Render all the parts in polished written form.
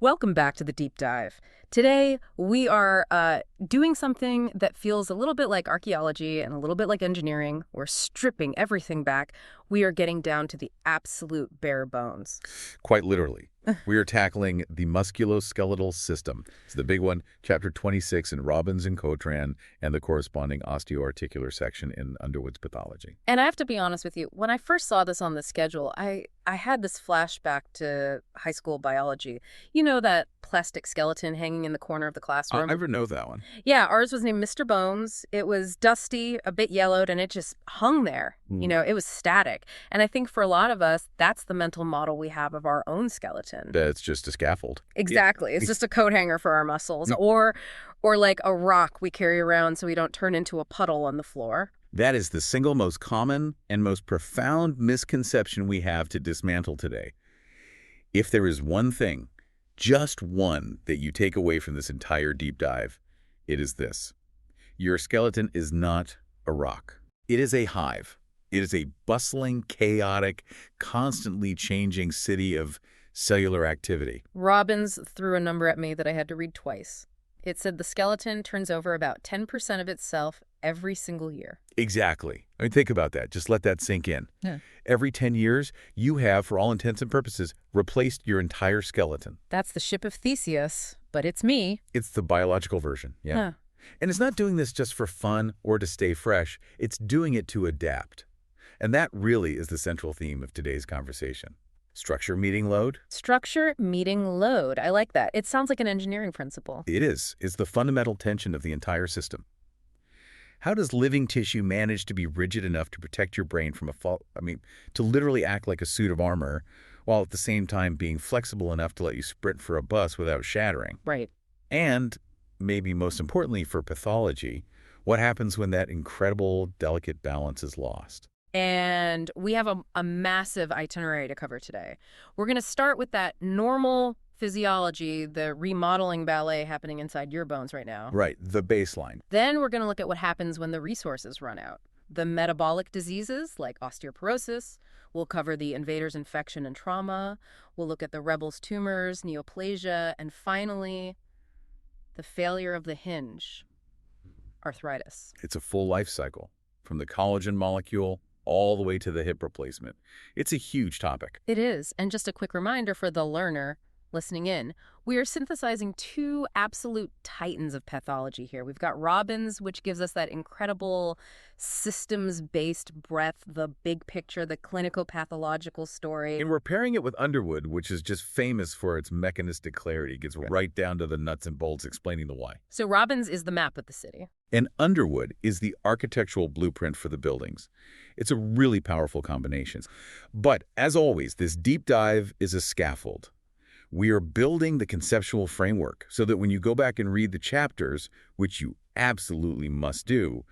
Welcome back to the deep dive. Today, we are doing something that feels a little bit like archaeology and a little bit like engineering. We're stripping everything back. We are getting down to the absolute bare bones. Quite literally. We are tackling the musculoskeletal system. It's the big one, chapter 26 in Robbins and Cotran, and the corresponding osteoarticular section in Underwood's pathology. And I have to be honest with you, when I first saw this on the schedule, I had this flashback to high school biology. You know, that plastic skeleton hanging in the corner of the classroom? I never know that one. Yeah, ours was named Mr. Bones. It was dusty, a bit yellowed, and it just hung there. You know, it was static. And I think for a lot of us, that's the mental model we have of our own skeleton. That's just a scaffold. Exactly. It's just a coat hanger for our muscles. No. Or like a rock we carry around so we don't turn into a puddle on the floor. That is the single most common and most profound misconception we have to dismantle today. If there is one thing, just one, that you take away from this entire deep dive, it is this. Your skeleton is not a rock. It is a hive. It is a bustling, chaotic, constantly changing city of cellular activity. Robbins threw a number at me that I had to read twice. It said the skeleton turns over about 10% of itself every single year. Exactly. I mean, think about that. Just let that sink in. Yeah. Every 10 years, you have, for all intents and purposes, replaced your entire skeleton. That's the ship of Theseus, but it's me. It's the biological version, yeah. Huh. And it's not doing this just for fun or to stay fresh. It's doing it to adapt. And that really is the central theme of today's conversation. Structure meeting load? Structure meeting load. I like that. It sounds like an engineering principle. It is. It's the fundamental tension of the entire system. How does living tissue manage to be rigid enough to protect your brain from a fall? To literally act like a suit of armor, while at the same time being flexible enough to let you sprint for a bus without shattering? Right. And, maybe most importantly for pathology, what happens when that incredible, delicate balance is lost? And we have a massive itinerary to cover today. We're going to start with that normal physiology, the remodeling ballet happening inside your bones right now. Right, the baseline. Then we're going to look at what happens when the resources run out. The metabolic diseases like osteoporosis. We'll cover the invader's infection and trauma. We'll look at the rebel's tumors, neoplasia, and finally, the failure of the hinge, arthritis. It's a full life cycle, from the collagen molecule all the way to the hip replacement. It's a huge topic. It is. And just a quick reminder for the learner listening in, we are synthesizing two absolute titans of pathology here. We've got Robbins, which gives us that incredible systems-based breadth, the big picture, the clinical pathological story. And we're pairing it with Underwood, which is just famous for its mechanistic clarity. It gets right down to the nuts and bolts explaining the why. So Robbins is the map of the city. And Underwood is the architectural blueprint for the buildings. It's a really powerful combination. But as always, this deep dive is a scaffold. We are building the conceptual framework so that when you go back and read the chapters, which you absolutely must do,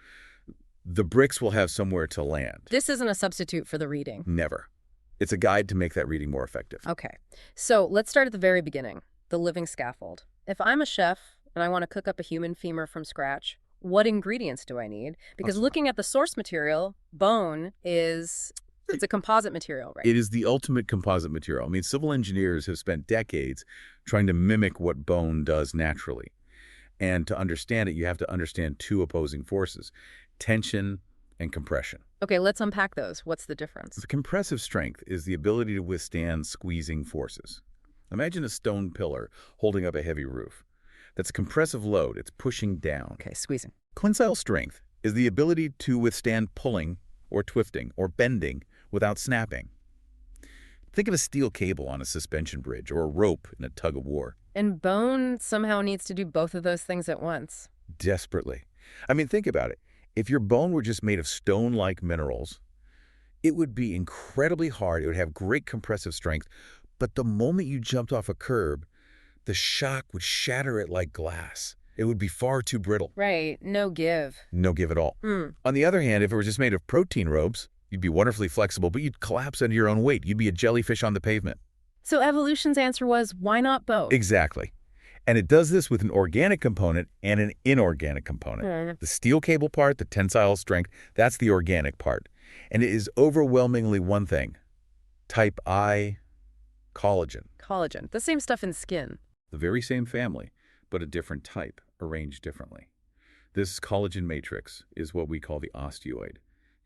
the bricks will have somewhere to land. This isn't a substitute for the reading. Never. It's a guide to make that reading more effective. Okay. So let's start at the very beginning, the living scaffold. If I'm a chef and I want to cook up a human femur from scratch, what ingredients do I need? Because looking at the source material, bone is... It's a composite material, right? It is the ultimate composite material. Civil engineers have spent decades trying to mimic what bone does naturally. And to understand it, you have to understand two opposing forces, tension and compression. Okay, let's unpack those. What's the difference? The compressive strength is the ability to withstand squeezing forces. Imagine a stone pillar holding up a heavy roof. That's compressive load. It's pushing down. Okay, squeezing. Tensile strength is the ability to withstand pulling or twisting or bending without snapping. Think of a steel cable on a suspension bridge or a rope in a tug of war. And bone somehow needs to do both of those things at once. Desperately. Think about it. If your bone were just made of stone-like minerals, it would be incredibly hard. It would have great compressive strength. But the moment you jumped off a curb, the shock would shatter it like glass. It would be far too brittle. Right. No give. No give at all. On the other hand, if it were just made of protein ropes, you'd be wonderfully flexible, but you'd collapse under your own weight. You'd be a jellyfish on the pavement. So evolution's answer was, why not both? Exactly. And it does this with an organic component and an inorganic component. The steel cable part, the tensile strength, that's the organic part. And it is overwhelmingly one thing. Type I, collagen. Collagen. The same stuff in skin. the very same family, but a different type, arranged differently. This collagen matrix is what we call the osteoid.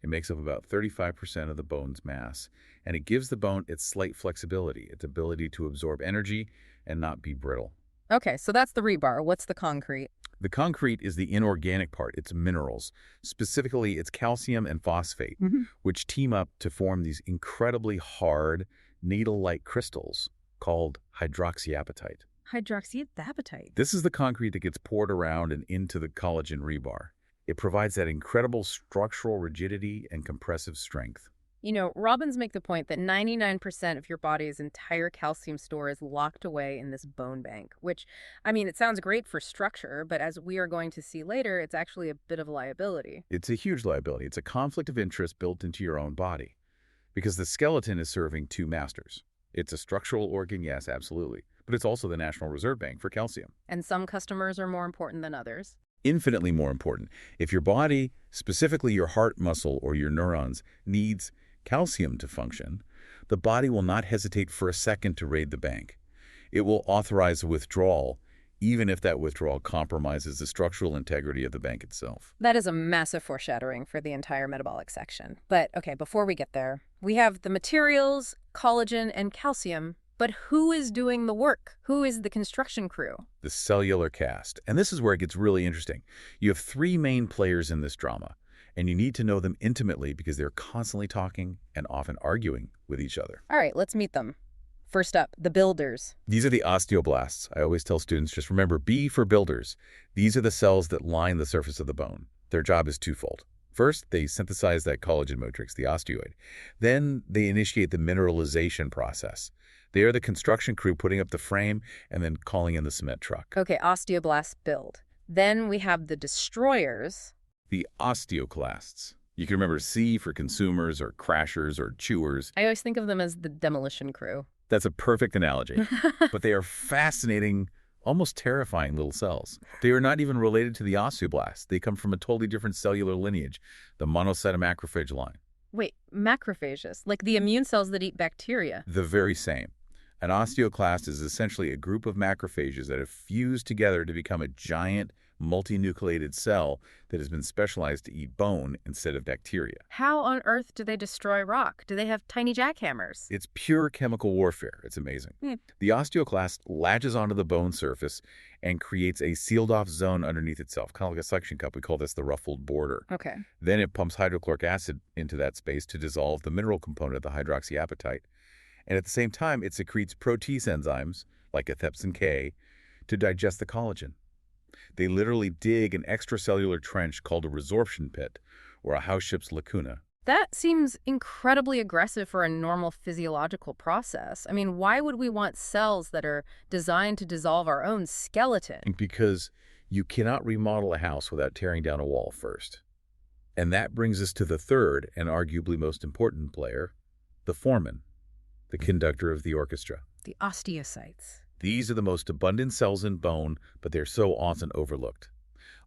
It makes up about 35% of the bone's mass, and it gives the bone its slight flexibility, its ability to absorb energy and not be brittle. Okay, so that's the rebar. What's the concrete? The concrete is the inorganic part, it's minerals. Specifically, it's calcium and phosphate, which team up to form these incredibly hard, needle-like crystals called hydroxyapatite. Hydroxyapatite. This is the concrete that gets poured around and into the collagen rebar. It provides that incredible structural rigidity and compressive strength. You know, Robbins make the point that 99% of your body's entire calcium store is locked away in this bone bank, which, I mean, it sounds great for structure, but as we are going to see later, it's actually a bit of a liability. It's a huge liability. It's a conflict of interest built into your own body because the skeleton is serving two masters. It's a structural organ, yes, absolutely, but it's also the National Reserve Bank for calcium. And some customers are more important than others. Infinitely more important. If your body, specifically your heart muscle or your neurons, needs calcium to function, the body will not hesitate for a second to raid the bank. It will authorize a withdrawal, even if that withdrawal compromises the structural integrity of the bank itself. That is a massive foreshadowing for the entire metabolic section. But okay, before we get there, we have the materials, collagen, and calcium. But who is doing the work? Who is the construction crew? The cellular cast. And this is where it gets really interesting. You have three main players in this drama, and you need to know them intimately because they're constantly talking and often arguing with each other. All right, let's meet them. First up, the builders. These are the osteoblasts. I always tell students, just remember, B for builders. These are the cells that line the surface of the bone. Their job is twofold. First, they synthesize that collagen matrix, the osteoid. Then they initiate the mineralization process. They are the construction crew putting up the frame and then calling in the cement truck. Okay, osteoblasts build. Then we have the destroyers. The osteoclasts. You can remember C for consumers or crashers or chewers. I always think of them as the demolition crew. That's a perfect analogy. But they are fascinating, almost terrifying little cells. They are not even related to the osteoblasts. They come from a totally different cellular lineage, the monocytomacrophage line. Wait, macrophages, like the immune cells that eat bacteria. The very same. An osteoclast is essentially a group of macrophages that have fused together to become a giant, multinucleated cell that has been specialized to eat bone instead of bacteria. How on earth do they destroy rock? Do they have tiny jackhammers? It's pure chemical warfare. It's amazing. The osteoclast latches onto the bone surface and creates a sealed-off zone underneath itself, kind of like a suction cup. We call this the ruffled border. Okay. Then it pumps hydrochloric acid into that space to dissolve the mineral component, the hydroxyapatite. And at the same time, it secretes protease enzymes, like cathepsin K, to digest the collagen. They literally dig an extracellular trench called a resorption pit, or a house ship's lacuna. That seems incredibly aggressive for a normal physiological process. I mean, why would we want cells that are designed to dissolve our own skeleton? Because you cannot remodel a house without tearing down a wall first. And that brings us to the third and arguably most important player, the foreman, the conductor of the orchestra. The osteocytes. These are the most abundant cells in bone, but they're so often overlooked.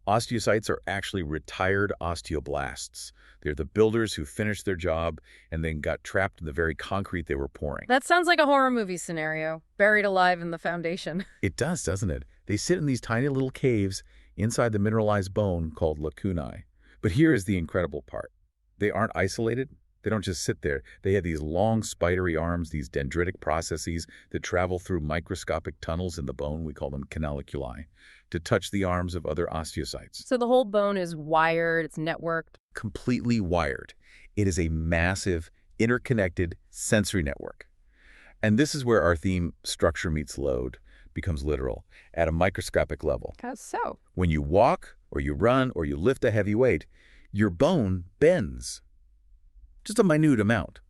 Osteocytes are actually retired osteoblasts. They're the builders who finished their job and then got trapped in the very concrete they were pouring. That sounds like a horror movie scenario, buried alive in the foundation. It does, doesn't it? They sit in these tiny little caves inside the mineralized bone called lacunae. But here is the incredible part. They aren't isolated. They don't just sit there. They have these long spidery arms, these dendritic processes that travel through microscopic tunnels in the bone, we call them canaliculi, to touch the arms of other osteocytes. So the whole bone is wired, it's networked. Completely wired. It is a massive, interconnected sensory network. And this is where our theme, structure meets load, becomes literal, at a microscopic level. How so? When you walk, or you run, or you lift a heavy weight, your bone bends. Just a minute amount,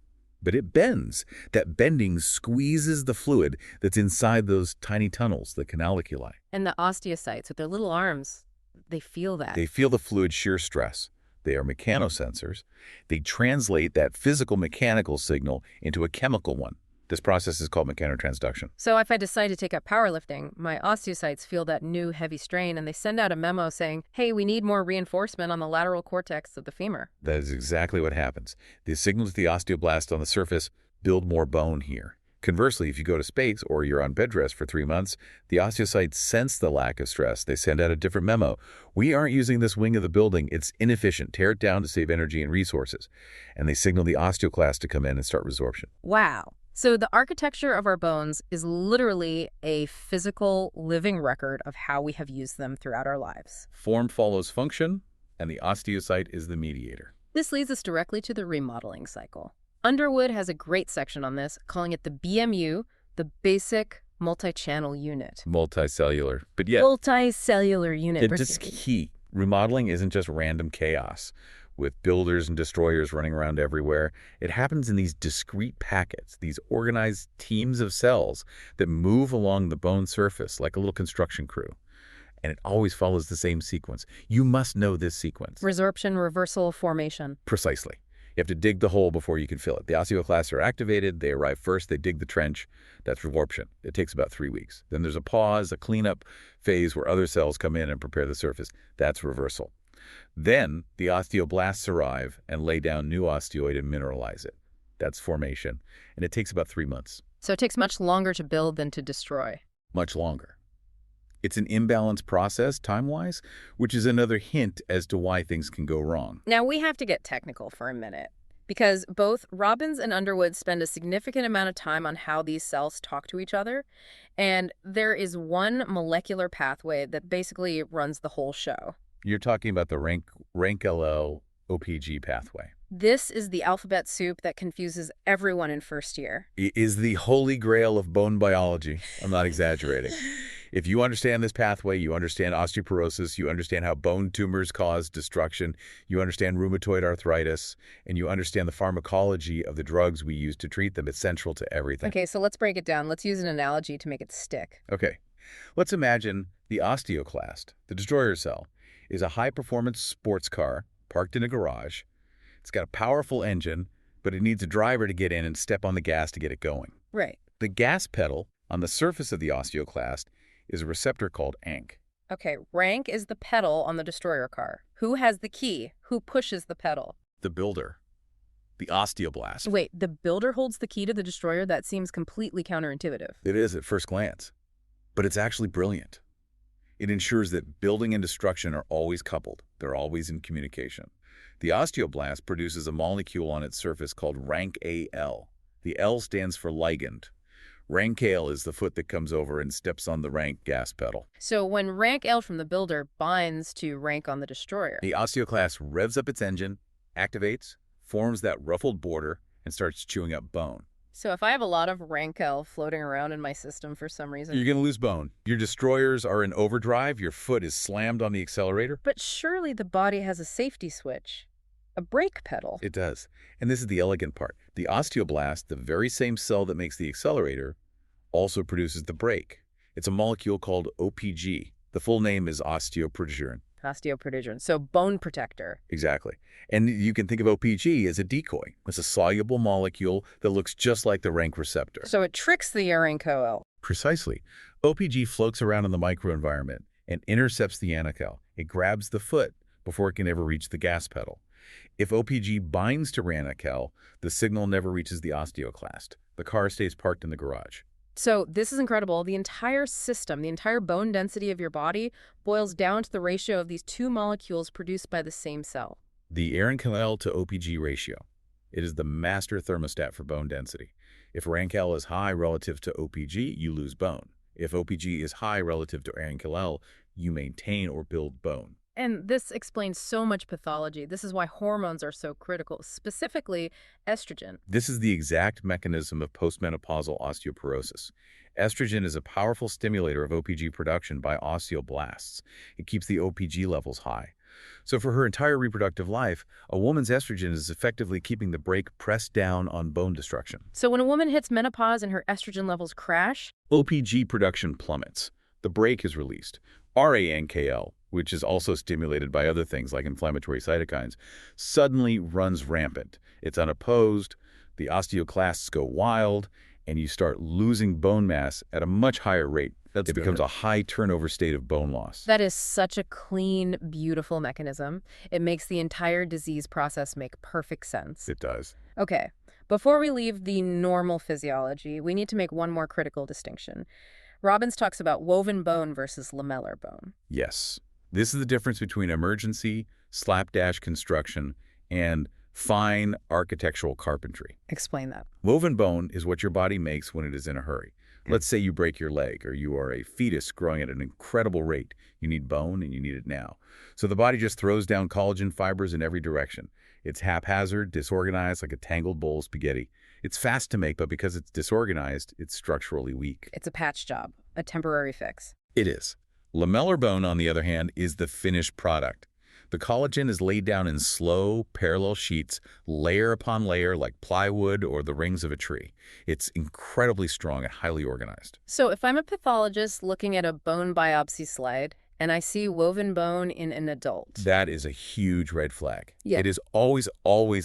but it bends. That bending squeezes the fluid that's inside those tiny tunnels, the canaliculi. And the osteocytes with their little arms, they feel that. They feel the fluid shear stress. They are mechanosensors. They translate that physical mechanical signal into a chemical one. This process is called mechanotransduction. So if I decide to take up powerlifting, my osteocytes feel that new heavy strain and they send out a memo saying, hey, we need more reinforcement on the lateral cortex of the femur. That is exactly what happens. The signals to the osteoblast on the surface build more bone here. Conversely, if you go to space or you're on bed rest for 3 months, the osteocytes sense the lack of stress. They send out a different memo. We aren't using this wing of the building. It's inefficient. Tear it down to save energy and resources. And they signal the osteoclast to come in and start resorption. Wow. So the architecture of our bones is literally a physical, living record of how we have used them throughout our lives. Form follows function, and the osteocyte is the mediator. This leads us directly to the remodeling cycle. Underwood has a great section on this, calling it the BMU, the basic multi-channel unit. Multicellular. But yet, Multicellular unit. it's key. Remodeling isn't just random chaos with builders and destroyers running around everywhere. It happens in these discrete packets, these organized teams of cells that move along the bone surface like a little construction crew. And it always follows the same sequence. You must know this sequence. Resorption, reversal, formation. Precisely. You have to dig the hole before you can fill it. The osteoclasts are activated. They arrive first. They dig the trench. That's resorption. It takes about 3 weeks. Then there's a pause, a cleanup phase where other cells come in and prepare the surface. That's reversal. Then the osteoblasts arrive and lay down new osteoid and mineralize it. That's formation. And it takes about 3 months. So it takes much longer to build than to destroy. Much longer. It's an imbalanced process, time-wise, which is another hint as to why things can go wrong. Now, we have to get technical for a minute, because both Robbins and Underwood spend a significant amount of time on how these cells talk to each other, and there is one molecular pathway that basically runs the whole show. You're talking about the RANKL OPG pathway. This is the alphabet soup that confuses everyone in first year. It is the holy grail of bone biology. I'm not exaggerating. If you understand this pathway, you understand osteoporosis, you understand how bone tumors cause destruction, you understand rheumatoid arthritis, and you understand the pharmacology of the drugs we use to treat them. It's central to everything. Okay, so let's break it down. Let's use an analogy to make it stick. Okay. Let's imagine the osteoclast, the destroyer cell, is a high-performance sports car parked in a garage. It's got a powerful engine, but it needs a driver to get in and step on the gas to get it going. Right. The gas pedal on the surface of the osteoclast is a receptor called ANK. Okay, rank is the pedal on the destroyer car. Who has the key? Who pushes the pedal? The builder. The osteoblast. Wait, the builder holds the key to the destroyer? That seems completely counterintuitive. It is at first glance, but it's actually brilliant. It ensures that building and destruction are always coupled. They're always in communication. The osteoblast produces a molecule on its surface called RANKAL. The L stands for ligand. RANKAL is the foot that comes over and steps on the rank gas pedal. So when rank L from the builder binds to rank on the destroyer. The osteoclast revs up its engine, activates, forms that ruffled border, and starts chewing up bone. So if I have a lot of rank L floating around in my system for some reason. You're going to lose bone. Your destroyers are in overdrive. Your foot is slammed on the accelerator. But surely the body has a safety switch. A brake pedal. It does. And this is the elegant part. The osteoblast, the very same cell that makes the accelerator, also produces the brake. It's a molecule called OPG. The full name is osteoprogerin. Osteoprogerin. So bone protector. Exactly. And you can think of OPG as a decoy. It's a soluble molecule that looks just like the rank receptor. So it tricks the RNCOL. Precisely. OPG floats around in the microenvironment and intercepts the anacal. It grabs the foot before it can ever reach the gas pedal. If OPG binds to RANKL, the signal never reaches the osteoclast. The car stays parked in the garage. So this is incredible. The entire system, the entire bone density of your body boils down to the ratio of these two molecules produced by the same cell. The RANKL to OPG ratio. It is the master thermostat for bone density. If RANKL is high relative to OPG, you lose bone. If OPG is high relative to RANKL, you maintain or build bone. And this explains so much pathology. This is why hormones are so critical, specifically estrogen. This is the exact mechanism of postmenopausal osteoporosis. Estrogen is a powerful stimulator of OPG production by osteoblasts. It keeps the OPG levels high. So for her entire reproductive life, a woman's estrogen is effectively keeping the brake pressed down on bone destruction. So when a woman hits menopause and her estrogen levels crash, OPG production plummets. The brake is released. RANKL, which is also stimulated by other things like inflammatory cytokines, suddenly runs rampant. It's unopposed, the osteoclasts go wild, and you start losing bone mass at a much higher rate. It becomes a high turnover state of bone loss. that is such a clean, beautiful mechanism. It makes the entire disease process make perfect sense. It does. Okay, Before we leave the normal physiology, we need to make one more critical distinction. Robbins talks about woven bone versus lamellar bone. Yes. This is the difference between emergency, slapdash construction, and fine architectural carpentry. Explain that. Woven bone is what your body makes when it is in a hurry. Let's say you break your leg or you are a fetus growing at an incredible rate. You need bone and you need it now. So the body just throws down collagen fibers in every direction. It's haphazard, disorganized, like a tangled bowl of spaghetti. It's fast to make, but because it's disorganized, it's structurally weak. It's a patch job, a temporary fix. It is. Lamellar bone, on the other hand, is the finished product. The collagen is laid down in slow, parallel sheets, layer upon layer, like plywood or the rings of a tree. It's incredibly strong and highly organized. So if I'm a pathologist looking at a bone biopsy slide and I see woven bone in an adult. That is a huge red flag. Yeah. It is always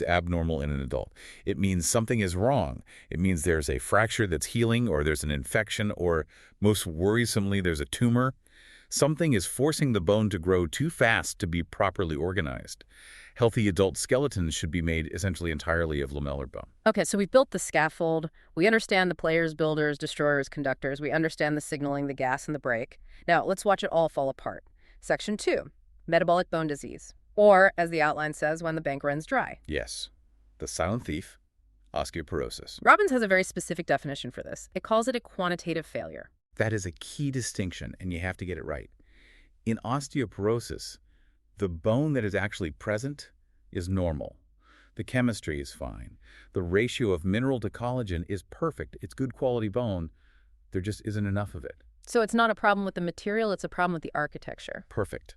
abnormal in an adult. It means something is wrong. It means there's a fracture that's healing, or there's an infection, or most worrisomely, there's a tumor. Something is forcing the bone to grow too fast to be properly organized. Healthy adult skeletons should be made essentially entirely of lamellar bone. Okay, so we've built the scaffold. We understand the players, builders, destroyers, conductors. We understand the signaling, the gas, and the brake. Now, let's watch it all fall apart. Section 2, metabolic bone disease. Or, as the outline says, when the bank runs dry. Yes, the silent thief, osteoporosis. Robbins has a very specific definition for this. It calls it a quantitative failure. That is a key distinction, and you have to get it right. In osteoporosis, the bone that is actually present is normal. The chemistry is fine. The ratio of mineral to collagen is perfect. It's good quality bone. There just isn't enough of it. So it's not a problem with the material, it's a problem with the architecture. Perfect.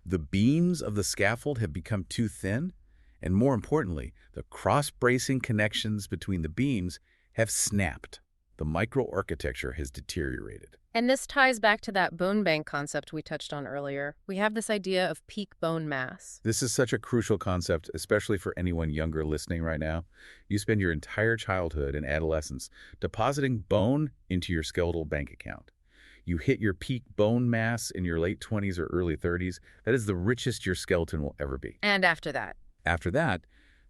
The beams of the scaffold have become too thin, and more importantly, the cross-bracing connections between the beams have snapped. The microarchitecture has deteriorated. And this ties back to that bone bank concept we touched on earlier. We have this idea of peak bone mass. This is such a crucial concept, especially for anyone younger listening right now. You spend your entire childhood and adolescence depositing bone into your skeletal bank account. You hit your peak bone mass in your late 20s or early 30s. That is the richest your skeleton will ever be. And after that? After that,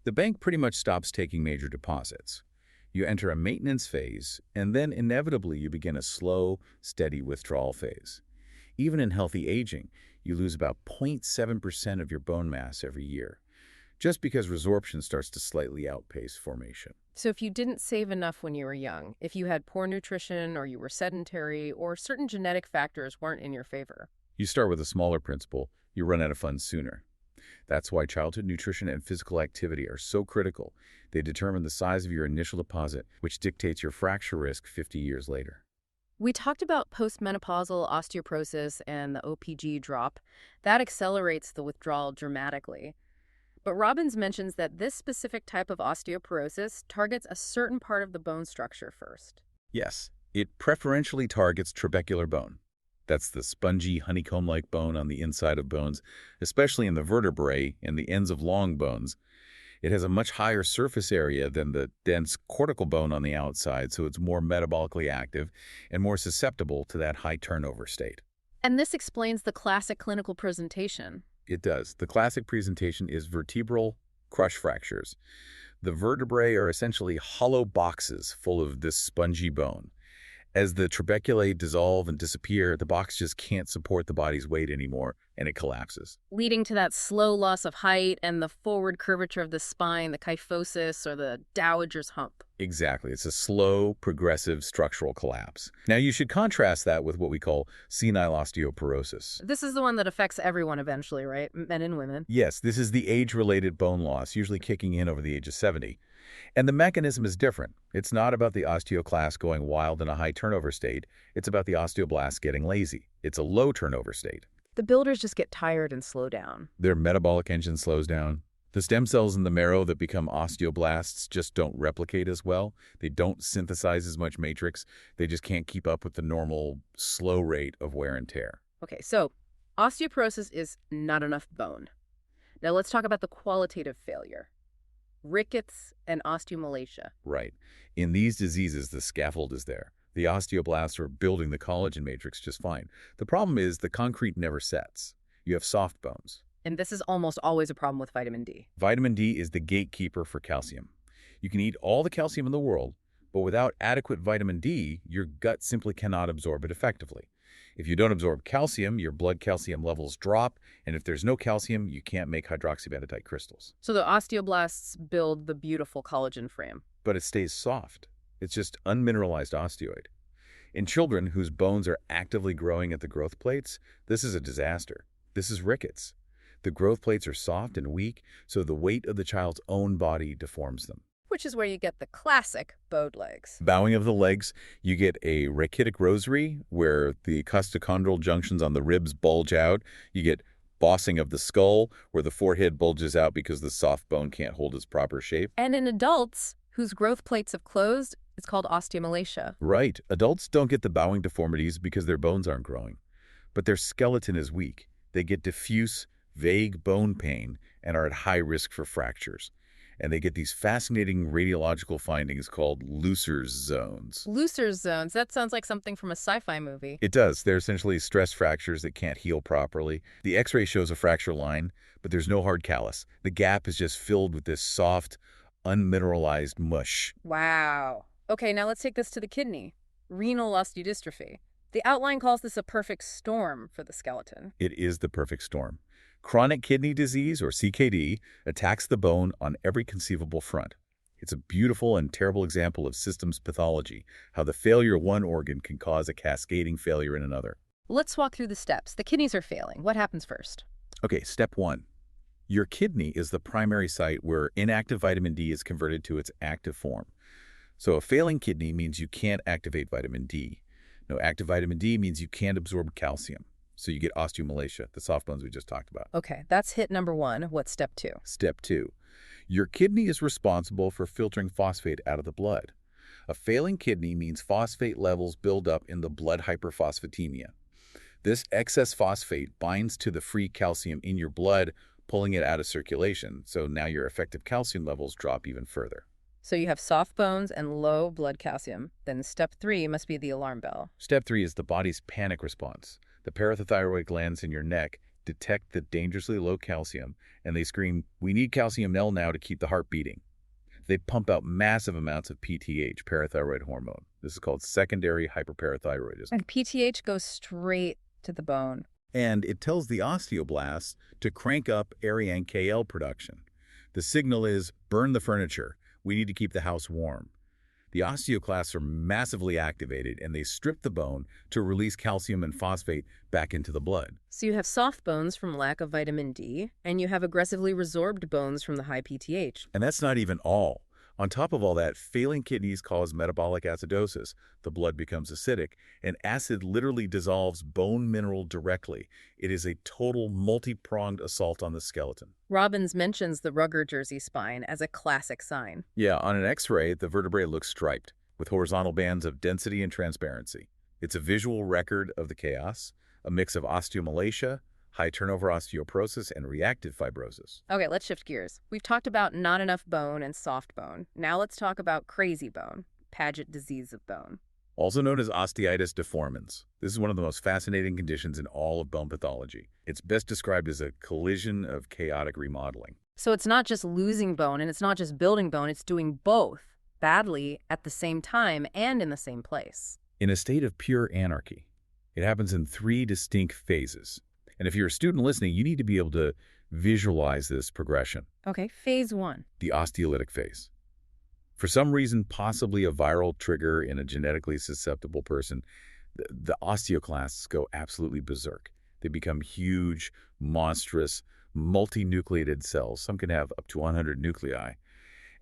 the bank pretty much stops taking major deposits. You enter a maintenance phase, and then inevitably you begin a slow, steady withdrawal phase. Even in healthy aging, you lose about 0.7% of your bone mass every year, just because resorption starts to slightly outpace formation. So if you didn't save enough when you were young, if you had poor nutrition or you were sedentary or certain genetic factors weren't in your favor. You start with a smaller principle, you run out of funds sooner. That's why childhood nutrition and physical activity are so critical. They determine the size of your initial deposit, which dictates your fracture risk 50 years later. We talked about postmenopausal osteoporosis and the OPG drop. That accelerates the withdrawal dramatically. But Robbins mentions that this specific type of osteoporosis targets a certain part of the bone structure first. Yes, it preferentially targets trabecular bone. That's the spongy, honeycomb-like bone on the inside of bones, especially in the vertebrae and the ends of long bones. It has a much higher surface area than the dense cortical bone on the outside, so it's more metabolically active and more susceptible to that high turnover state. And this explains the classic clinical presentation. It does. The classic presentation is vertebral crush fractures. The vertebrae are essentially hollow boxes full of this spongy bone. As the trabeculae dissolve and disappear, the box just can't support the body's weight anymore, and it collapses. Leading to that slow loss of height and the forward curvature of the spine, the kyphosis or the dowager's hump. Exactly. It's a slow, progressive structural collapse. Now, you should contrast that with what we call senile osteoporosis. This is the one that affects everyone eventually, right? Men and women. Yes, this is the age-related bone loss, usually kicking in over the age of 70. And the mechanism is different. It's not about the osteoclast going wild in a high turnover state. It's about the osteoblasts getting lazy. It's a low turnover state. The builders just get tired and slow down. Their metabolic engine slows down. The stem cells in the marrow that become osteoblasts just don't replicate as well. They don't synthesize as much matrix. They just can't keep up with the normal slow rate of wear and tear. Okay, so osteoporosis is not enough bone. Now let's talk about the qualitative failure. Rickets and osteomalacia. Right. In these diseases, the scaffold is there. The osteoblasts are building the collagen matrix just fine. The problem is the concrete never sets. You have soft bones. And this is almost always a problem with vitamin D. Vitamin D is the gatekeeper for calcium. You can eat all the calcium in the world, but without adequate vitamin D, your gut simply cannot absorb it effectively. If you don't absorb calcium, your blood calcium levels drop, and if there's no calcium, you can't make hydroxyapatite crystals. So the osteoblasts build the beautiful collagen frame. But it stays soft. It's just unmineralized osteoid. In children whose bones are actively growing at the growth plates, this is a disaster. This is rickets. The growth plates are soft and weak, so the weight of the child's own body deforms them. Which is where you get the classic bowed legs. Bowing of the legs, you get a rachitic rosary, where the costochondral junctions on the ribs bulge out. You get bossing of the skull, where the forehead bulges out because the soft bone can't hold its proper shape. And in adults whose growth plates have closed, it's called osteomalacia. Right. Adults don't get the bowing deformities because their bones aren't growing. But their skeleton is weak. They get diffuse, vague bone pain and are at high risk for fractures. And they get these fascinating radiological findings called Looser's zones. Looser's zones, that sounds like something from a sci-fi movie. It does. They're essentially stress fractures that can't heal properly. The x-ray shows a fracture line, but there's no hard callus. The gap is just filled with this soft, unmineralized mush. Wow. Okay, now let's take this to the kidney. Renal osteodystrophy. The outline calls this a perfect storm for the skeleton. It is the perfect storm. Chronic kidney disease, or CKD, attacks the bone on every conceivable front. It's a beautiful and terrible example of systems pathology, how the failure of one organ can cause a cascading failure in another. Let's walk through the steps. The kidneys are failing. What happens first? Okay, step 1. Your kidney is the primary site where inactive vitamin D is converted to its active form. So a failing kidney means you can't activate vitamin D. No active vitamin D means you can't absorb calcium. So you get osteomalacia, the soft bones we just talked about. Okay, that's hit number 1. What's step 2? Step 2. Your kidney is responsible for filtering phosphate out of the blood. A failing kidney means phosphate levels build up in the blood hyperphosphatemia. This excess phosphate binds to the free calcium in your blood, pulling it out of circulation, so now your effective calcium levels drop even further. So you have soft bones and low blood calcium. Then step 3 must be the alarm bell. Step 3 is the body's panic response. The parathyroid glands in your neck detect the dangerously low calcium, and they scream, "We need calcium now to keep the heart beating." They pump out massive amounts of PTH, parathyroid hormone. This is called secondary hyperparathyroidism. And PTH goes straight to the bone. And it tells the osteoblasts to crank up ARIANKL production. The signal is, burn the furniture. We need to keep the house warm. The osteoclasts are massively activated, and they strip the bone to release calcium and phosphate back into the blood. So you have soft bones from lack of vitamin D, and you have aggressively resorbed bones from the high PTH. And that's not even all. On top of all that, failing kidneys cause metabolic acidosis. The blood becomes acidic, and acid literally dissolves bone mineral directly. It is a total multi-pronged assault on the skeleton. Robbins mentions the Rugger jersey spine as a classic sign. Yeah, on an x-ray, the vertebrae look striped, with horizontal bands of density and transparency. It's a visual record of the chaos, a mix of osteomalacia, high turnover osteoporosis, and reactive fibrosis. Okay, let's shift gears. We've talked about not enough bone and soft bone. Now let's talk about crazy bone, Paget disease of bone. Also known as osteitis deformans. This is one of the most fascinating conditions in all of bone pathology. It's best described as a collision of chaotic remodeling. So it's not just losing bone and it's not just building bone, it's doing both badly at the same time and in the same place. In a state of pure anarchy. It happens in 3 distinct phases. And if you're a student listening, you need to be able to visualize this progression. Okay, phase 1. The osteolytic phase. For some reason, possibly a viral trigger in a genetically susceptible person, the osteoclasts go absolutely berserk. They become huge, monstrous, multinucleated cells. Some can have up to 100 nuclei.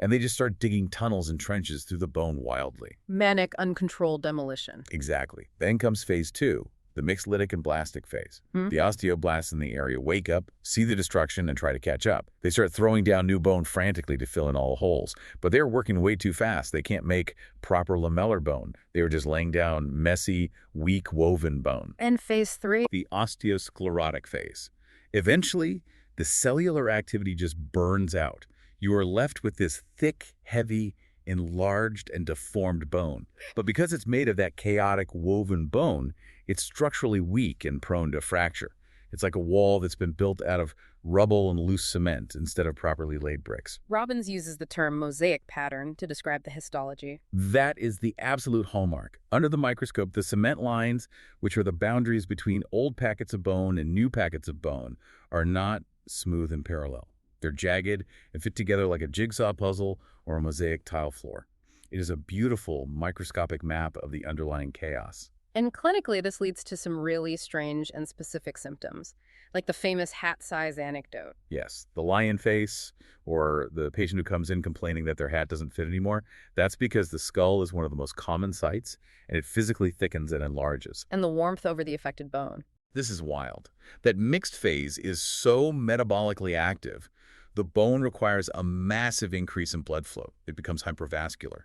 And they just start digging tunnels and trenches through the bone wildly. Manic, uncontrolled demolition. Exactly. Then comes phase 2. The mixed lytic and blastic phase. The osteoblasts in the area wake up, see the destruction, and try to catch up. They start throwing down new bone frantically to fill in all the holes. But they're working way too fast. They can't make proper lamellar bone. They were just laying down messy, weak woven bone. And phase 3? The osteosclerotic phase. Eventually, the cellular activity just burns out. You are left with this thick, heavy, enlarged, and deformed bone. But because it's made of that chaotic woven bone, it's structurally weak and prone to fracture. It's like a wall that's been built out of rubble and loose cement instead of properly laid bricks. Robbins uses the term mosaic pattern to describe the histology. That is the absolute hallmark. Under the microscope, the cement lines, which are the boundaries between old packets of bone and new packets of bone, are not smooth and parallel. They're jagged and fit together like a jigsaw puzzle or a mosaic tile floor. It is a beautiful microscopic map of the underlying chaos. And clinically, this leads to some really strange and specific symptoms, like the famous hat size anecdote. Yes, the lion face, or the patient who comes in complaining that their hat doesn't fit anymore, that's because the skull is one of the most common sites, and it physically thickens and enlarges. And the warmth over the affected bone. This is wild. That mixed phase is so metabolically active, the bone requires a massive increase in blood flow. It becomes hypervascular.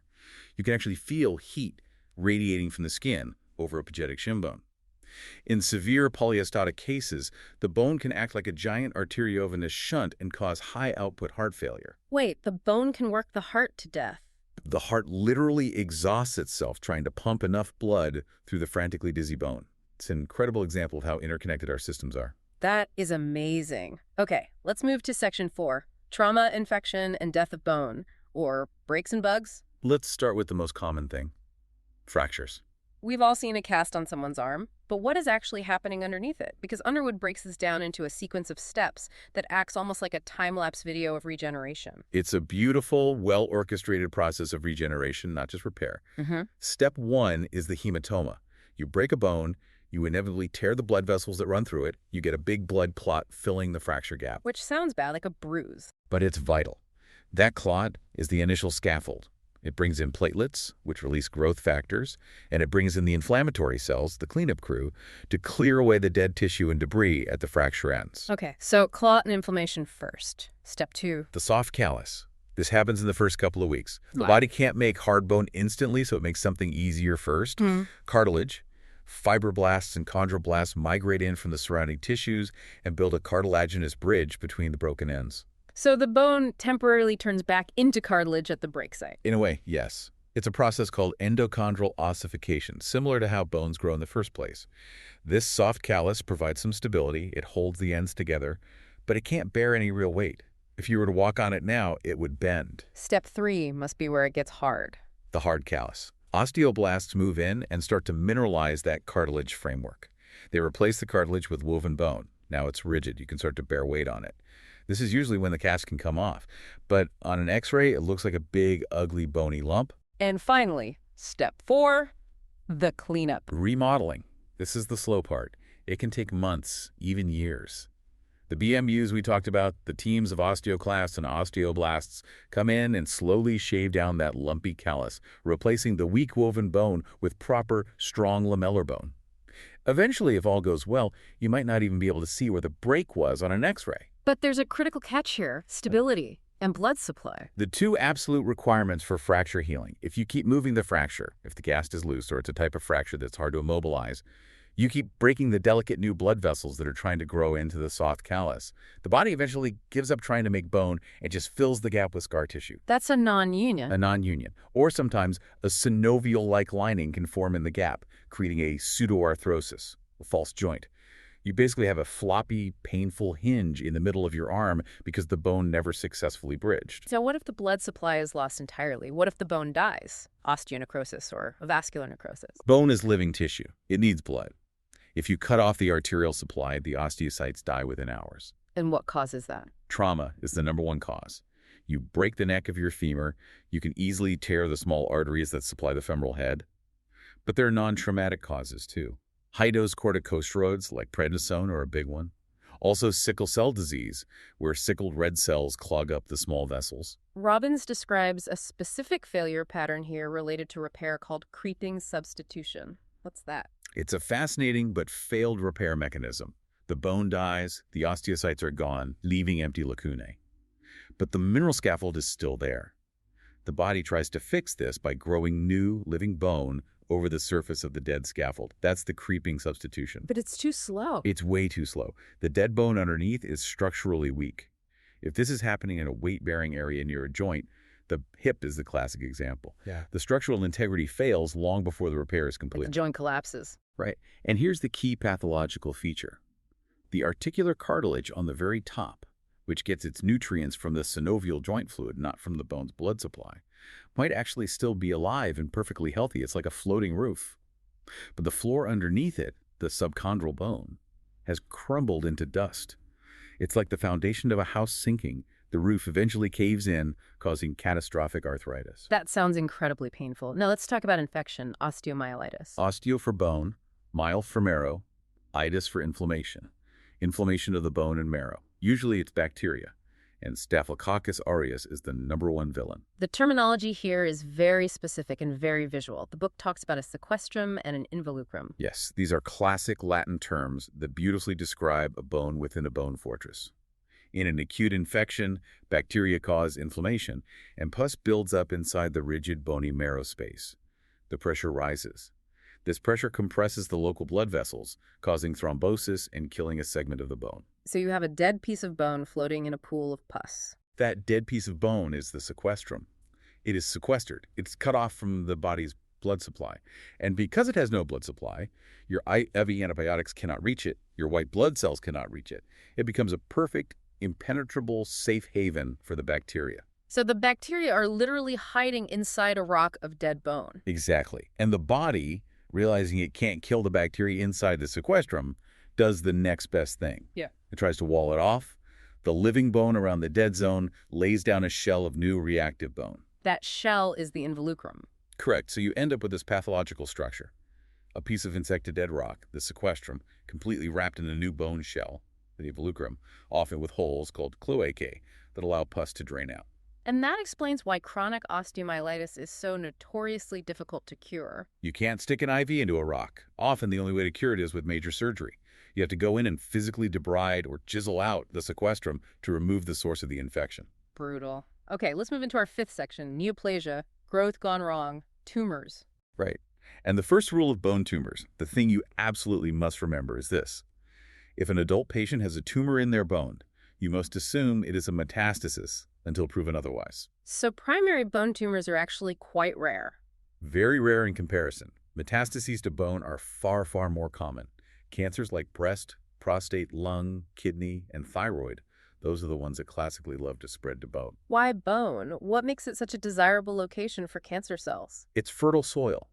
You can actually feel heat radiating from the skin over a epigenetic shin bone. In severe polyostotic cases, the bone can act like a giant arteriovenous shunt and cause high-output heart failure. Wait, the bone can work the heart to death. The heart literally exhausts itself trying to pump enough blood through the frantically dizzy bone. It's an incredible example of how interconnected our systems are. That is amazing. Okay, let's move to section 4, trauma, infection, and death of bone, or breaks and bugs. Let's start with the most common thing, fractures. We've all seen a cast on someone's arm, but what is actually happening underneath it? Because Underwood breaks this down into a sequence of steps that acts almost like a time-lapse video of regeneration. It's a beautiful, well-orchestrated process of regeneration, not just repair. Step 1 is the hematoma. You break a bone, you inevitably tear the blood vessels that run through it, you get a big blood clot filling the fracture gap. Which sounds bad, like a bruise. But it's vital. That clot is the initial scaffold. It brings in platelets, which release growth factors, and it brings in the inflammatory cells, the cleanup crew, to clear away the dead tissue and debris at the fracture ends. Okay, so clot and inflammation first. Step 2. The soft callus. This happens in the first couple of weeks. The Right. body can't make hard bone instantly, so it makes something easier first. Cartilage. Fibroblasts and chondroblasts migrate in from the surrounding tissues and build a cartilaginous bridge between the broken ends. So the bone temporarily turns back into cartilage at the break site. In a way, yes. It's a process called endochondral ossification, similar to how bones grow in the first place. This soft callus provides some stability, it holds the ends together, but it can't bear any real weight. If you were to walk on it now, it would bend. Step 3 must be where it gets hard. The hard callus. Osteoblasts move in and start to mineralize that cartilage framework. They replace the cartilage with woven bone. Now it's rigid. You can start to bear weight on it. This is usually when the cast can come off. But on an X-ray, it looks like a big, ugly, bony lump. And finally, step 4, the cleanup. Remodeling. This is the slow part. It can take months, even years. The BMUs we talked about, the teams of osteoclasts and osteoblasts, come in and slowly shave down that lumpy callus, replacing the weak woven bone with proper, strong lamellar bone. Eventually, if all goes well, you might not even be able to see where the break was on an X-ray. But there's a critical catch here, stability and blood supply. The two absolute requirements for fracture healing. If you keep moving the fracture, if the cast is loose or it's a type of fracture that's hard to immobilize, you keep breaking the delicate new blood vessels that are trying to grow into the soft callus. The body eventually gives up trying to make bone and just fills the gap with scar tissue. That's a non-union. A non-union. Or sometimes a synovial-like lining can form in the gap, creating a pseudoarthrosis, a false joint. You basically have a floppy, painful hinge in the middle of your arm because the bone never successfully bridged. So what if the blood supply is lost entirely? What if the bone dies? Osteonecrosis or vascular necrosis? Bone is living tissue. It needs blood. If you cut off the arterial supply, the osteocytes die within hours. And what causes that? Trauma is the #1 cause. You break the neck of your femur, you can easily tear the small arteries that supply the femoral head. But there are non-traumatic causes too. High-dose corticosteroids like prednisone are a big one. Also sickle cell disease, where sickled red cells clog up the small vessels. Robbins describes a specific failure pattern here related to repair called creeping substitution. What's that? It's a fascinating but failed repair mechanism. The bone dies, the osteocytes are gone, leaving empty lacunae. But the mineral scaffold is still there. The body tries to fix this by growing new, living bone over the surface of the dead scaffold. That's the creeping substitution. But it's too slow. It's way too slow. The dead bone underneath is structurally weak. If this is happening in a weight-bearing area near a joint, the hip is the classic example. The structural integrity fails long before the repair is Like complete. the joint collapses. Right. And here's the key pathological feature. The articular cartilage on the very top, which gets its nutrients from the synovial joint fluid, not from the bone's blood supply, might actually still be alive and perfectly healthy. It's like a floating roof. But the floor underneath it, the subchondral bone, has crumbled into dust. It's like the foundation of a house sinking. The roof eventually caves in, causing catastrophic arthritis. That sounds incredibly painful. Now let's talk about infection, osteomyelitis. Osteo for bone, myel for marrow, itis for inflammation. Inflammation of the bone and marrow. Usually it's bacteria, and Staphylococcus aureus is the #1 villain. The terminology here is very specific and very visual. The book talks about a sequestrum and an involucrum. Yes, these are classic Latin terms that beautifully describe a bone within a bone fortress. In an acute infection, bacteria cause inflammation, and pus builds up inside the rigid bony marrow space. The pressure rises. This pressure compresses the local blood vessels, causing thrombosis and killing a segment of the bone. So you have a dead piece of bone floating in a pool of pus. That dead piece of bone is the sequestrum. It is sequestered. It's cut off from the body's blood supply. And because it has no blood supply, your IV antibiotics cannot reach it, your white blood cells cannot reach it. It becomes a perfect, impenetrable safe haven for the bacteria. So the bacteria are literally hiding inside a rock of dead bone. Exactly. And the body, realizing it can't kill the bacteria inside the sequestrum, does the next best thing. Yeah. It tries to wall it off. The living bone around the dead zone lays down a shell of new reactive bone. That shell is the involucrum. Correct. So you end up with this pathological structure. A piece of insected dead rock, the sequestrum, completely wrapped in a new bone shell, the involucrum, often with holes called cloacae that allow pus to drain out. And that explains why chronic osteomyelitis is so notoriously difficult to cure. You can't stick an IV into a rock. Often the only way to cure it is with major surgery. You have to go in and physically debride or chisel out the sequestrum to remove the source of the infection. Brutal. Okay, let's move into our fifth section, neoplasia, growth gone wrong, tumors. Right. And the first rule of bone tumors, the thing you absolutely must remember, is this. If an adult patient has a tumor in their bone, you must assume it is a metastasis until proven otherwise. So primary bone tumors are actually quite rare. Very rare in comparison. Metastases to bone are far, far more common. Cancers like breast, prostate, lung, kidney, and thyroid, those are the ones that classically love to spread to bone. Why bone? What makes it such a desirable location for cancer cells? It's fertile soil.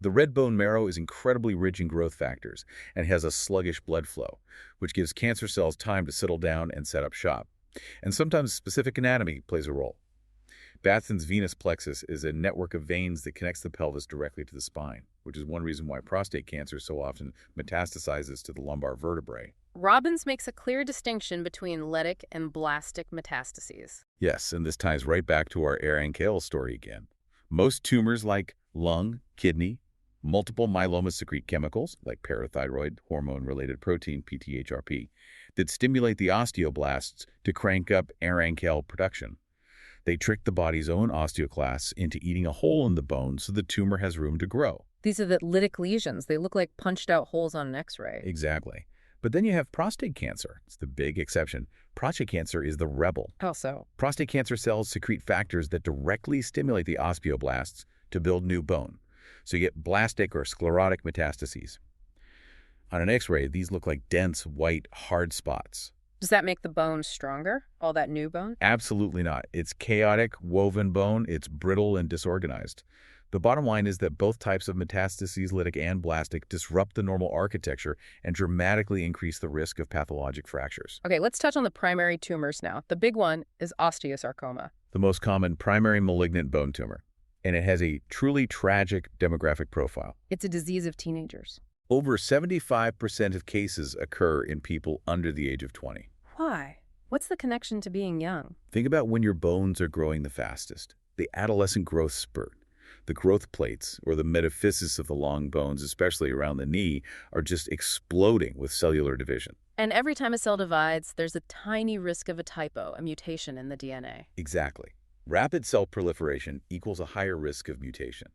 The red bone marrow is incredibly rich in growth factors and has a sluggish blood flow, which gives cancer cells time to settle down and set up shop. And sometimes specific anatomy plays a role. Batson's venous plexus is a network of veins that connects the pelvis directly to the spine, which is one reason why prostate cancer so often metastasizes to the lumbar vertebrae. Robbins makes a clear distinction between lytic and blastic metastases. Yes, and this ties right back to our Ehrens-Kale story again. Most tumors like lung, kidney, multiple myeloma secrete chemicals like parathyroid hormone-related protein, PTHrP, that stimulate the osteoblasts to crank up Ehrens-Kale production. They trick the body's own osteoclasts into eating a hole in the bone so the tumor has room to grow. These are the lytic lesions. They look like punched-out holes on an X-ray. Exactly. But then you have prostate cancer. It's the big exception. Prostate cancer is the rebel. How so? Prostate cancer cells secrete factors that directly stimulate the osteoblasts to build new bone. So you get blastic or sclerotic metastases. On an X-ray, these look like dense, white, hard spots. Does that make the bone stronger, all that new bone? Absolutely not. It's chaotic, woven bone. It's brittle and disorganized. The bottom line is that both types of metastases, lytic and blastic, disrupt the normal architecture and dramatically increase the risk of pathologic fractures. Okay, let's touch on the primary tumors now. The big one is osteosarcoma. The most common primary malignant bone tumor, and it has a truly tragic demographic profile. It's a disease of teenagers. Over 75% of cases occur in people under the age of 20. Why? What's the connection to being young? Think about when your bones are growing the fastest. The adolescent growth spurt. The growth plates, or the metaphysis of the long bones, especially around the knee, are just exploding with cellular division. And every time a cell divides, there's a tiny risk of a typo, a mutation in the DNA. Exactly. Rapid cell proliferation equals a higher risk of mutation.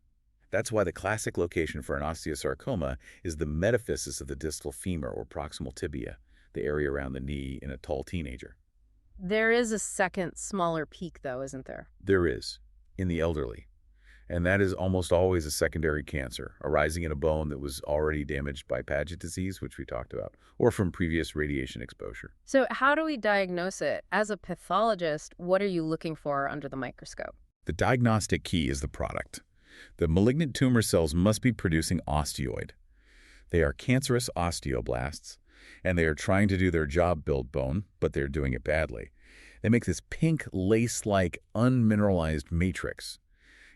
That's why the classic location for an osteosarcoma is the metaphysis of the distal femur or proximal tibia, the area around the knee in a tall teenager. There is a second, smaller peak, though, isn't there? There is, in the elderly. And that is almost always a secondary cancer, arising in a bone that was already damaged by Paget disease, which we talked about, or from previous radiation exposure. So how do we diagnose it? As a pathologist, what are you looking for under the microscope? The diagnostic key is the product. The malignant tumor cells must be producing osteoid. They are cancerous osteoblasts, and they are trying to do their job, build bone, but they're doing it badly. They make this pink, lace-like, unmineralized matrix.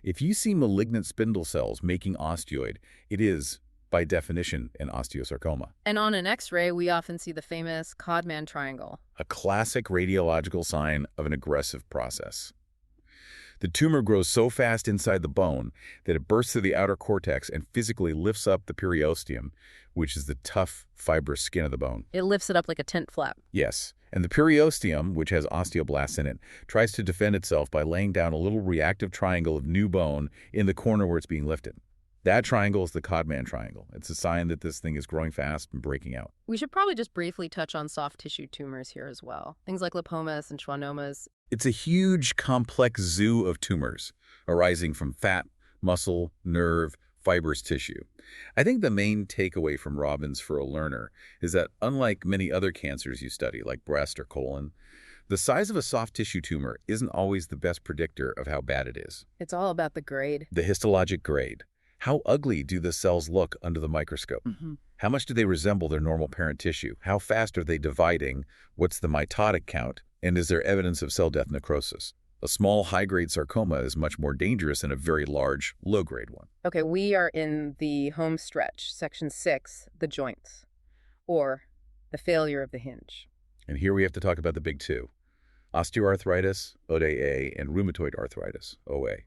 If you see malignant spindle cells making osteoid, it is, by definition, an osteosarcoma. And on an X-ray, we often see the famous Codman triangle. A classic radiological sign of an aggressive process. The tumor grows so fast inside the bone that it bursts through the outer cortex and physically lifts up the periosteum, which is the tough, fibrous skin of the bone. It lifts it up like a tent flap. Yes, and the periosteum, which has osteoblasts in it, tries to defend itself by laying down a little reactive triangle of new bone in the corner where it's being lifted. That triangle is the Codman triangle. It's a sign that this thing is growing fast and breaking out. We should probably just briefly touch on soft tissue tumors here as well. Things like lipomas and schwannomas. It's a huge, complex zoo of tumors arising from fat, muscle, nerve, fibrous tissue. I think the main takeaway from Robbins for a learner is that unlike many other cancers you study, like breast or colon, the size of a soft tissue tumor isn't always the best predictor of how bad it is. It's all about the grade. The histologic grade. How ugly do the cells look under the microscope? How much do they resemble their normal parent tissue? How fast are they dividing? What's the mitotic count? And is there evidence of cell death necrosis? A small high-grade sarcoma is much more dangerous than a very large low-grade one. Okay, we are in the home stretch, section 6, the joints, or the failure of the hinge. And here we have to talk about the big two: osteoarthritis, OA, and rheumatoid arthritis, OA.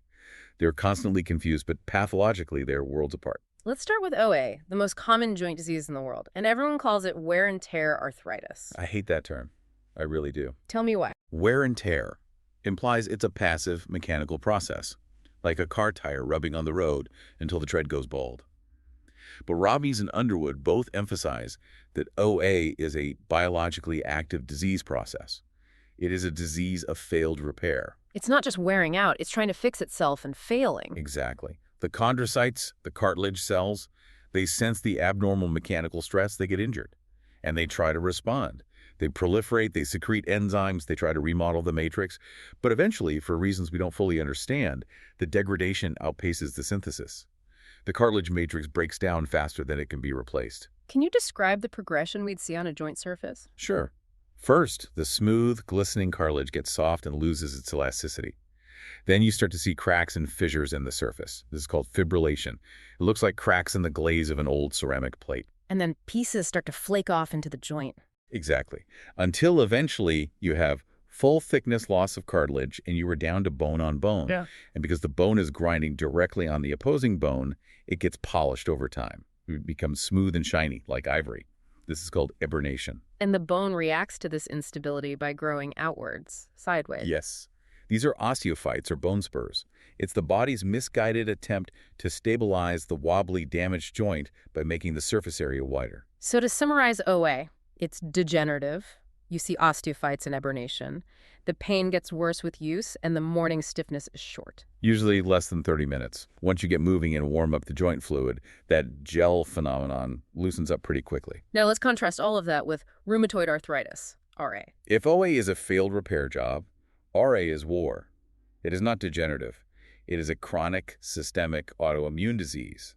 They're constantly confused, but pathologically, they're worlds apart. Let's start with OA, the most common joint disease in the world, and everyone calls it wear and tear arthritis. I hate that term. I really do. Tell me why. Wear and tear implies it's a passive mechanical process, like a car tire rubbing on the road until the tread goes bald. But Robbins and Underwood both emphasize that OA is a biologically active disease process. It is a disease of failed repair. It's not just wearing out, it's trying to fix itself and failing. Exactly. The chondrocytes, the cartilage cells, they sense the abnormal mechanical stress, they get injured, and they try to respond. They proliferate, they secrete enzymes, they try to remodel the matrix, but eventually, for reasons we don't fully understand, the degradation outpaces the synthesis. The cartilage matrix breaks down faster than it can be replaced. Can you describe the progression we'd see on a joint surface? Sure. First, the smooth, glistening cartilage gets soft and loses its elasticity. Then you start to see cracks and fissures in the surface. This is called fibrillation. It looks like cracks in the glaze of an old ceramic plate. And then pieces start to flake off into the joint. Exactly. Until eventually you have full thickness loss of cartilage and you are down to bone on bone. Yeah. And because the bone is grinding directly on the opposing bone, it gets polished over time. It becomes smooth and shiny like ivory. This is called eburnation. And the bone reacts to this instability by growing outwards, sideways. Yes. These are osteophytes or bone spurs. It's the body's misguided attempt to stabilize the wobbly, damaged joint by making the surface area wider. So to summarize OA, it's degenerative. You see osteophytes and eburnation. The pain gets worse with use, and the morning stiffness is short. Usually less than 30 minutes. Once you get moving and warm up the joint fluid, that gel phenomenon loosens up pretty quickly. Now let's contrast all of that with rheumatoid arthritis, RA. If OA is a failed repair job, RA is war. It is not degenerative. It is a chronic, systemic autoimmune disease.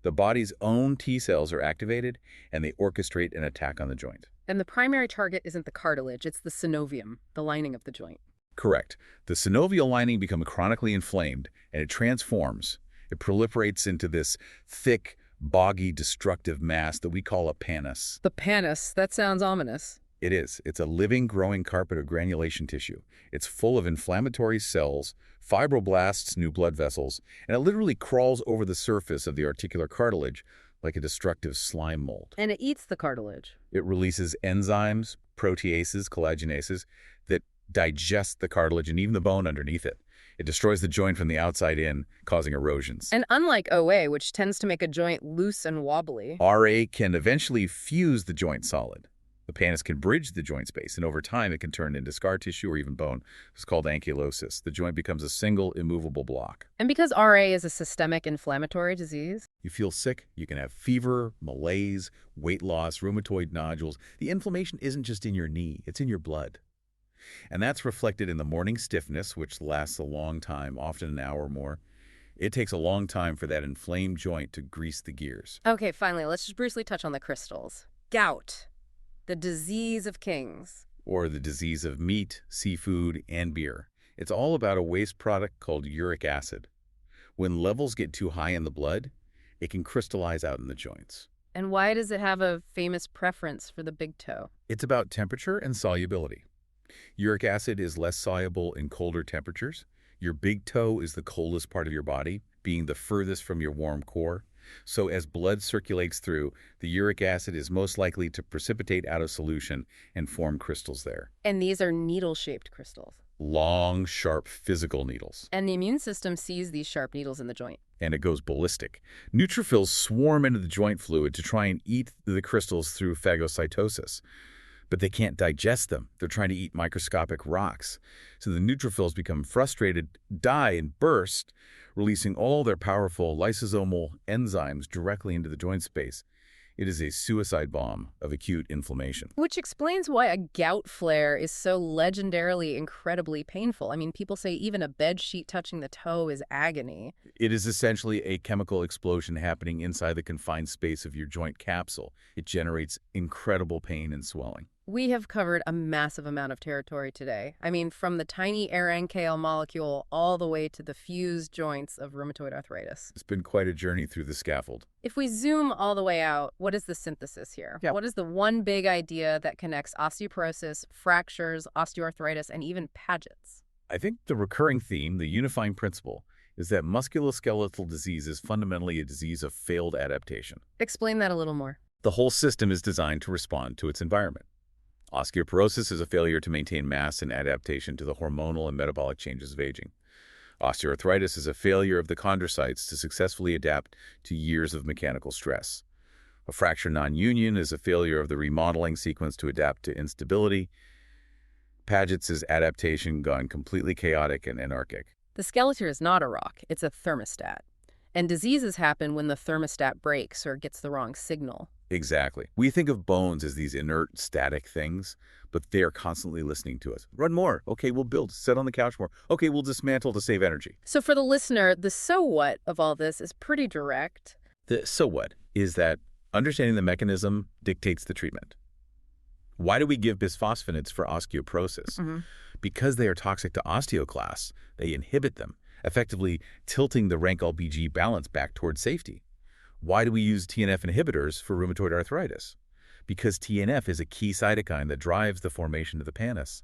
The body's own T cells are activated, and they orchestrate an attack on the joint. And the primary target isn't the cartilage, it's the synovium, the lining of the joint. Correct. The synovial lining becomes chronically inflamed, and it transforms. It proliferates into this thick, boggy, destructive mass that we call a pannus. The pannus, that sounds ominous. It is. It's a living, growing carpet of granulation tissue. It's full of inflammatory cells, fibroblasts, new blood vessels, and it literally crawls over the surface of the articular cartilage like a destructive slime mold. And it eats the cartilage. It releases enzymes, proteases, collagenases that digest the cartilage and even the bone underneath it. It destroys the joint from the outside in, causing erosions. And unlike OA, which tends to make a joint loose and wobbly, RA can eventually fuse the joint solid. The pannus can bridge the joint space, and over time it can turn into scar tissue or even bone. It's called ankylosis. The joint becomes a single, immovable block. And because RA is a systemic inflammatory disease, You feel sick, you can have fever, malaise, weight loss, rheumatoid nodules. The inflammation isn't just in your knee, it's in your blood. And that's reflected in the morning stiffness, which lasts a long time, often an hour or more. It takes a long time for that inflamed joint to grease the gears. okay, finally, let's just briefly touch on the crystals. Gout, the disease of kings. Or the disease of meat, seafood, and beer. It's all about a waste product called uric acid. When levels get too high in the blood, it can crystallize out in the joints. And why does it have a famous preference for the big toe? It's about temperature and solubility. Uric acid is less soluble in colder temperatures. Your big toe is the coldest part of your body, being the furthest from your warm core. So as blood circulates through, the uric acid is most likely to precipitate out of solution and form crystals there. And these are needle-shaped crystals. Long, sharp physical needles. And the immune system sees these sharp needles in the joint. And it goes ballistic. Neutrophils swarm into the joint fluid to try and eat the crystals through phagocytosis. But they can't digest them. They're trying to eat microscopic rocks. So the neutrophils become frustrated, die, and burst, releasing all their powerful lysosomal enzymes directly into the joint space. It is a suicide bomb of acute inflammation. Which explains why a gout flare is so legendarily incredibly painful. I mean, people say even a bed sheet touching the toe is agony. It is essentially a chemical explosion happening inside the confined space of your joint capsule. It generates incredible pain and swelling. We have covered a massive amount of territory today. I mean, from the tiny RNKL molecule all the way to the fused joints of rheumatoid arthritis. It's been quite a journey through the scaffold. If we zoom all the way out, what is the synthesis here? Yeah. What is the one big idea that connects osteoporosis, fractures, osteoarthritis, and even Paget's? I think the recurring theme, the unifying principle, is that musculoskeletal disease is fundamentally a disease of failed adaptation. Explain that a little more. The whole system is designed to respond to its environment. Osteoporosis is a failure to maintain mass and adaptation to the hormonal and metabolic changes of aging. Osteoarthritis is a failure of the chondrocytes to successfully adapt to years of mechanical stress. A fracture non-union is a failure of the remodeling sequence to adapt to instability. Paget's is adaptation gone completely chaotic and anarchic. The skeleton is not a rock, it's a thermostat. And diseases happen when the thermostat breaks or gets the wrong signal. Exactly. We think of bones as these inert, static things, but they are constantly listening to us. Run more. Okay, we'll build. Sit on the couch more. Okay, we'll dismantle to save energy. So for the listener, the so what of all this is pretty direct. The so what is that understanding the mechanism dictates the treatment. Why do we give bisphosphonates for osteoporosis? Because they are toxic to osteoclasts. They inhibit them, effectively tilting the rank-LBG balance back towards safety. Why do we use TNF inhibitors for rheumatoid arthritis? Because TNF is a key cytokine that drives the formation of the pannus.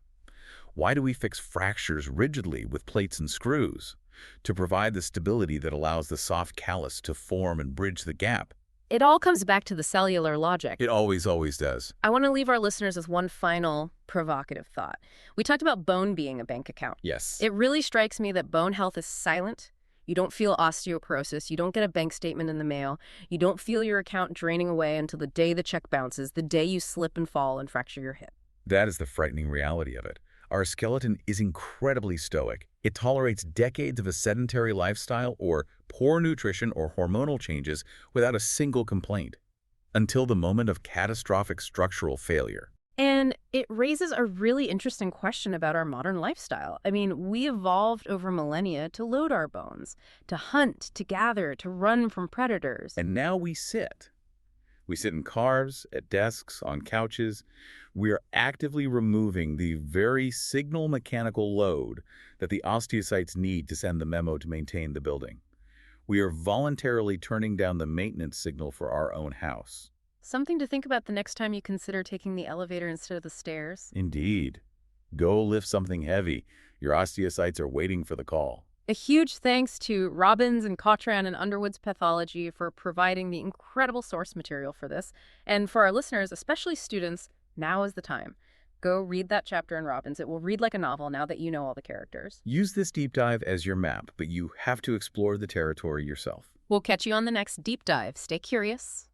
Why do we fix fractures rigidly with plates and screws? To provide the stability that allows the soft callus to form and bridge the gap. It all comes back to the cellular logic. It always does. I want to leave our listeners with one final provocative thought. We talked about bone being a bank account. Yes. It really strikes me that bone health is silent. You don't feel osteoporosis. You don't get a bank statement in the mail. You don't feel your account draining away until the day the check bounces, the day you slip and fall and fracture your hip. That is the frightening reality of it. Our skeleton is incredibly stoic. It tolerates decades of a sedentary lifestyle or poor nutrition or hormonal changes without a single complaint, until the moment of catastrophic structural failure. And it raises a really interesting question about our modern lifestyle. I mean, we evolved over millennia to load our bones, to hunt, to gather, to run from predators. And now we sit. We sit in cars, at desks, on couches. We are actively removing the very signal mechanical load that the osteocytes need to send the memo to maintain the building. We are voluntarily turning down the maintenance signal for our own house. Something to think about the next time you consider taking the elevator instead of the stairs. Indeed. Go lift something heavy. Your osteocytes are waiting for the call. A huge thanks to Robbins and Cotran and Underwood's Pathology for providing the incredible source material for this. And for our listeners, especially students, now is the time. Go read that chapter in Robbins. It will read like a novel now that you know all the characters. Use this deep dive as your map, but you have to explore the territory yourself. We'll catch you on the next deep dive. Stay curious.